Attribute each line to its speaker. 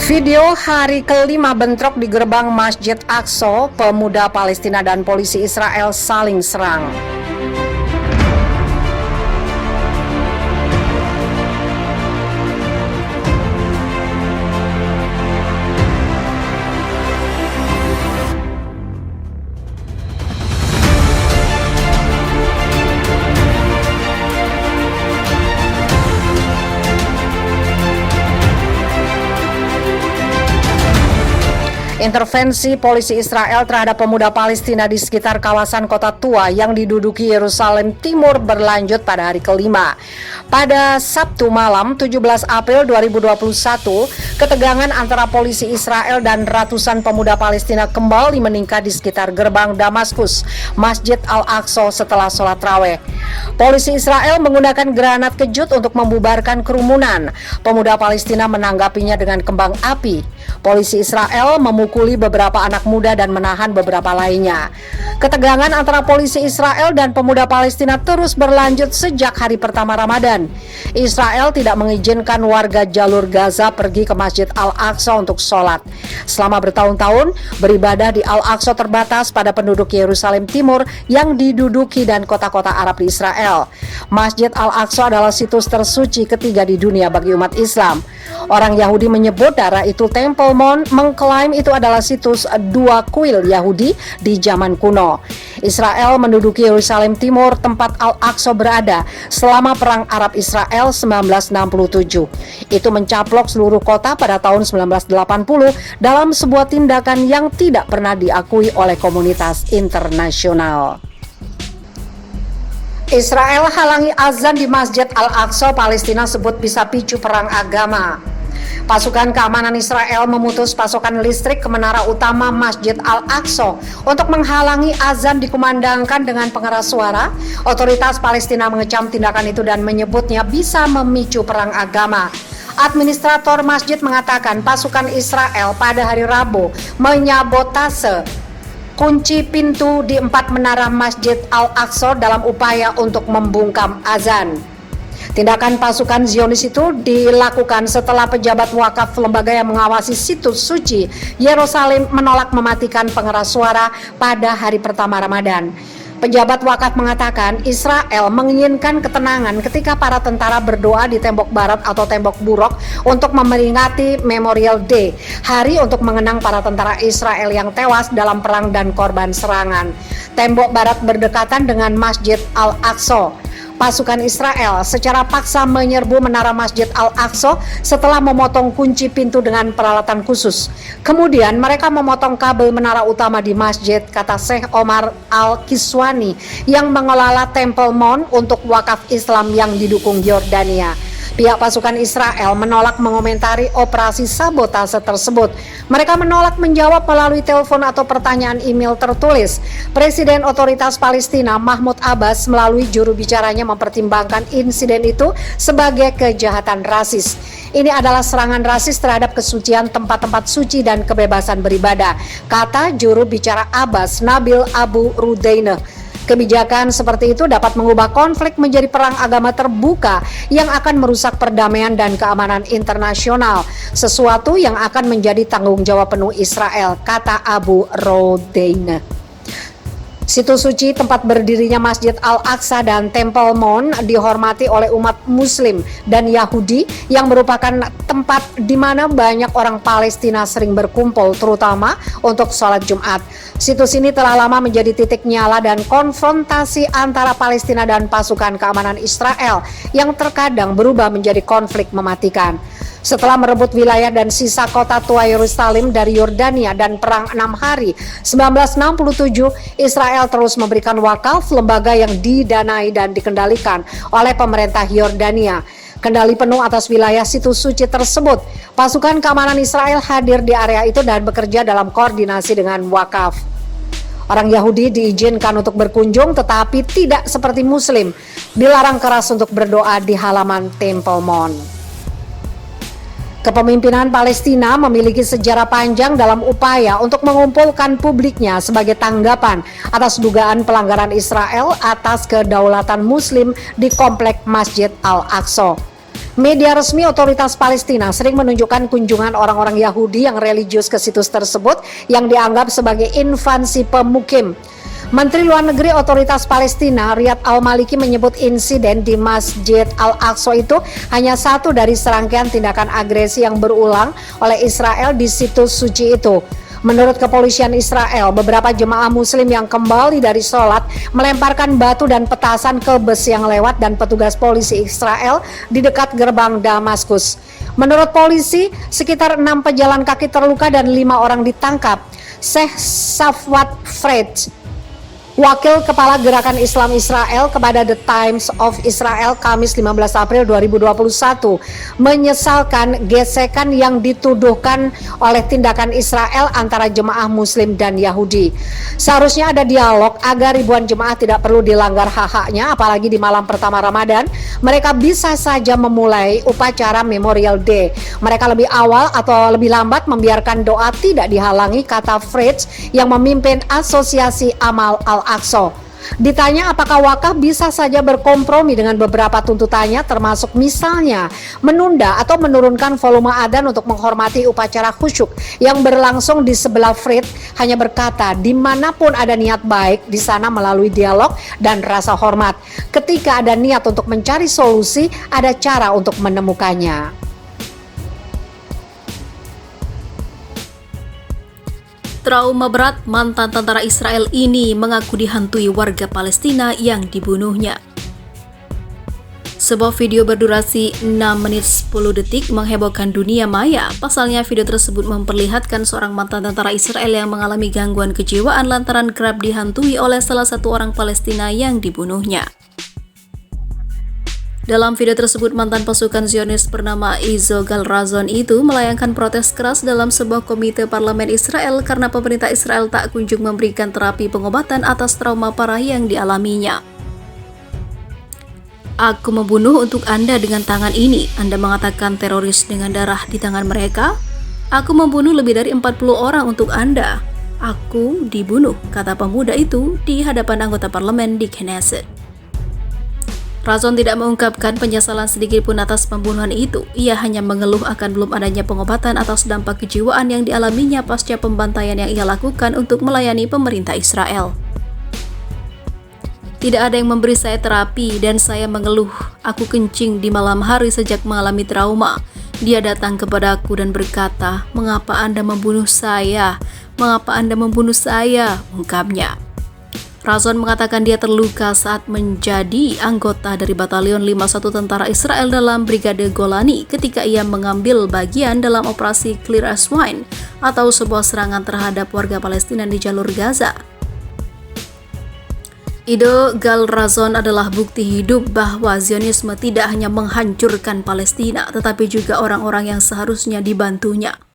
Speaker 1: Video hari kelima bentrok di gerbang Masjid Aqsa, pemuda Palestina dan polisi Israel saling serang. Intervensi polisi Israel terhadap pemuda Palestina di sekitar kawasan kota tua yang diduduki Yerusalem Timur berlanjut pada hari kelima. Pada Sabtu malam 17 April 2021, ketegangan antara polisi Israel dan ratusan pemuda Palestina kembali meningkat di sekitar gerbang Damaskus, Masjid Al-Aqsa setelah sholat raweh. Polisi Israel menggunakan granat kejut untuk membubarkan kerumunan. Pemuda Palestina menanggapinya dengan kembang api. Polisi Israel memukuli beberapa anak muda dan menahan beberapa lainnya. Ketegangan antara polisi Israel dan pemuda Palestina terus berlanjut sejak hari pertama Ramadan. Israel tidak mengizinkan warga jalur Gaza pergi ke Masjid Al-Aqsa untuk sholat. Selama bertahun-tahun, beribadah di Al-Aqsa terbatas pada penduduk Yerusalem Timur yang diduduki dan kota-kota Arab di Israel. Masjid Al-Aqsa adalah situs tersuci ketiga di dunia bagi umat Islam. Orang Yahudi menyebut daerah itu Temple Mount, mengklaim itu adalah situs dua kuil Yahudi di zaman kuno. Israel menduduki Yerusalem Timur, tempat Al-Aqsa berada, selama Perang Arab-Israel 1967. Itu mencaplok seluruh kota pada tahun 1980 dalam sebuah tindakan yang tidak pernah diakui oleh komunitas internasional. Israel halangi azan di Masjid Al-Aqsa, Palestina sebut bisa picu perang agama. Pasukan keamanan Israel memutus pasokan listrik ke menara utama Masjid Al-Aqsa untuk menghalangi azan dikumandangkan dengan pengeras suara. Otoritas Palestina mengecam tindakan itu dan menyebutnya bisa memicu perang agama. Administrator masjid mengatakan pasukan Israel pada hari Rabu menyabotase kunci pintu di 4 menara Masjid Al-Aqsa dalam upaya untuk membungkam azan. Tindakan pasukan Zionis itu dilakukan setelah pejabat wakaf lembaga yang mengawasi situs suci Yerusalem menolak mematikan pengeras suara pada hari pertama Ramadan. Pejabat wakaf mengatakan Israel menginginkan ketenangan ketika para tentara berdoa di tembok barat atau tembok buruk untuk memperingati Memorial Day, hari untuk mengenang para tentara Israel yang tewas dalam perang dan korban serangan. Tembok barat berdekatan dengan Masjid Al-Aqsa. Pasukan Israel secara paksa menyerbu menara Masjid Al-Aqsa setelah memotong kunci pintu dengan peralatan khusus. Kemudian mereka memotong kabel menara utama di masjid, kata Syekh Omar Al-Kiswani yang mengelola Temple Mount untuk wakaf Islam yang didukung Yordania. Pihak pasukan Israel menolak mengomentari operasi sabotase tersebut. Mereka menolak menjawab melalui telepon atau pertanyaan email tertulis. Presiden Otoritas Palestina Mahmud Abbas melalui juru bicaranya mempertimbangkan insiden itu sebagai kejahatan rasis. Ini adalah serangan rasis terhadap kesucian tempat-tempat suci dan kebebasan beribadah, kata juru bicara Abbas, Nabil Abu Rudaineh. Kebijakan seperti itu dapat mengubah konflik menjadi perang agama terbuka yang akan merusak perdamaian dan keamanan internasional, sesuatu yang akan menjadi tanggung jawab penuh Israel, kata Abu Rudaineh. Situs suci tempat berdirinya Masjid Al-Aqsa dan Temple Mount dihormati oleh umat Muslim dan Yahudi yang merupakan tempat di mana banyak orang Palestina sering berkumpul, terutama untuk sholat Jumat. Situs ini telah lama menjadi titik nyala dan konfrontasi antara Palestina dan pasukan keamanan Israel yang terkadang berubah menjadi konflik mematikan. Setelah merebut wilayah dan sisa kota tua Yerusalem dari Yordania dan perang 6 hari 1967, Israel terus memberikan wakaf lembaga yang didanai dan dikendalikan oleh pemerintah Yordania. Kendali penuh atas wilayah situs suci tersebut. Pasukan keamanan Israel hadir di area itu dan bekerja dalam koordinasi dengan wakaf. Orang Yahudi diizinkan untuk berkunjung tetapi tidak seperti Muslim, dilarang keras untuk berdoa di halaman Temple Mount. Kepemimpinan Palestina memiliki sejarah panjang dalam upaya untuk mengumpulkan publiknya sebagai tanggapan atas dugaan pelanggaran Israel atas kedaulatan Muslim di komplek Masjid Al-Aqsa. Media resmi otoritas Palestina sering menunjukkan kunjungan orang-orang Yahudi yang religius ke situs tersebut yang dianggap sebagai invasi pemukim. Menteri Luar Negeri Otoritas Palestina, Riyad Al-Maliki, menyebut insiden di Masjid Al-Aqsa itu hanya satu dari serangkaian tindakan agresi yang berulang oleh Israel di situs suci itu. Menurut kepolisian Israel, beberapa jemaah muslim yang kembali dari sholat melemparkan batu dan petasan ke bus yang lewat dan petugas polisi Israel di dekat gerbang Damaskus. Menurut polisi, sekitar 6 pejalan kaki terluka dan 5 orang ditangkap. Sheikh Safwat Fred, Wakil Kepala Gerakan Islam Israel, kepada The Times of Israel Kamis 15 April 2021 menyesalkan gesekan yang dituduhkan oleh tindakan Israel antara jemaah muslim dan Yahudi. Seharusnya ada dialog agar ribuan jemaah tidak perlu dilanggar hak-haknya, apalagi di malam pertama Ramadan. Mereka bisa saja memulai upacara Memorial Day. Mereka lebih awal atau lebih lambat membiarkan doa tidak dihalangi, kata Fritz yang memimpin Asosiasi Amal Al-Aqsa. Ditanya apakah wakaf bisa saja berkompromi dengan beberapa tuntutannya, termasuk misalnya menunda atau menurunkan volume adzan untuk menghormati upacara khusyuk yang berlangsung di sebelah Fritz hanya berkata, dimanapun ada niat baik di sana melalui dialog dan rasa hormat. Ketika ada niat untuk mencari solusi, ada cara untuk menemukannya.
Speaker 2: Trauma berat mantan tentara Israel ini mengaku dihantui warga Palestina yang dibunuhnya. Sebuah video berdurasi 6 menit 10 detik menghebohkan dunia maya. Pasalnya video tersebut memperlihatkan seorang mantan tentara Israel yang mengalami gangguan kejiwaan lantaran kerap dihantui oleh salah satu orang Palestina yang dibunuhnya. Dalam video tersebut, mantan pasukan Zionis bernama Izo Gal Razon itu melayangkan protes keras dalam sebuah komite parlemen Israel karena pemerintah Israel tak kunjung memberikan terapi pengobatan atas trauma parah yang dialaminya. Aku membunuh untuk Anda dengan tangan ini, Anda mengatakan teroris dengan darah di tangan mereka. Aku membunuh lebih dari 40 orang untuk Anda. Aku dibunuh, kata pemuda itu di hadapan anggota parlemen di Knesset. Razon tidak mengungkapkan penyesalan sedikit pun atas pembunuhan itu. Ia hanya mengeluh akan belum adanya pengobatan atas dampak kejiwaan yang dialaminya pasca pembantaian yang ia lakukan untuk melayani pemerintah Israel. Tidak ada yang memberi saya terapi dan saya mengeluh. Aku kencing di malam hari sejak mengalami trauma. Dia datang kepadaku dan berkata, "Mengapa Anda membunuh saya? Mengapa Anda membunuh saya?" ungkapnya. Razon mengatakan dia terluka saat menjadi anggota dari Batalion 51 Tentara Israel dalam Brigade Golani ketika ia mengambil bagian dalam operasi Clear as Wine atau sebuah serangan terhadap warga Palestina di jalur Gaza. Ido Gal Razon adalah bukti hidup bahwa Zionisme tidak hanya menghancurkan Palestina, tetapi juga orang-orang yang seharusnya dibantunya.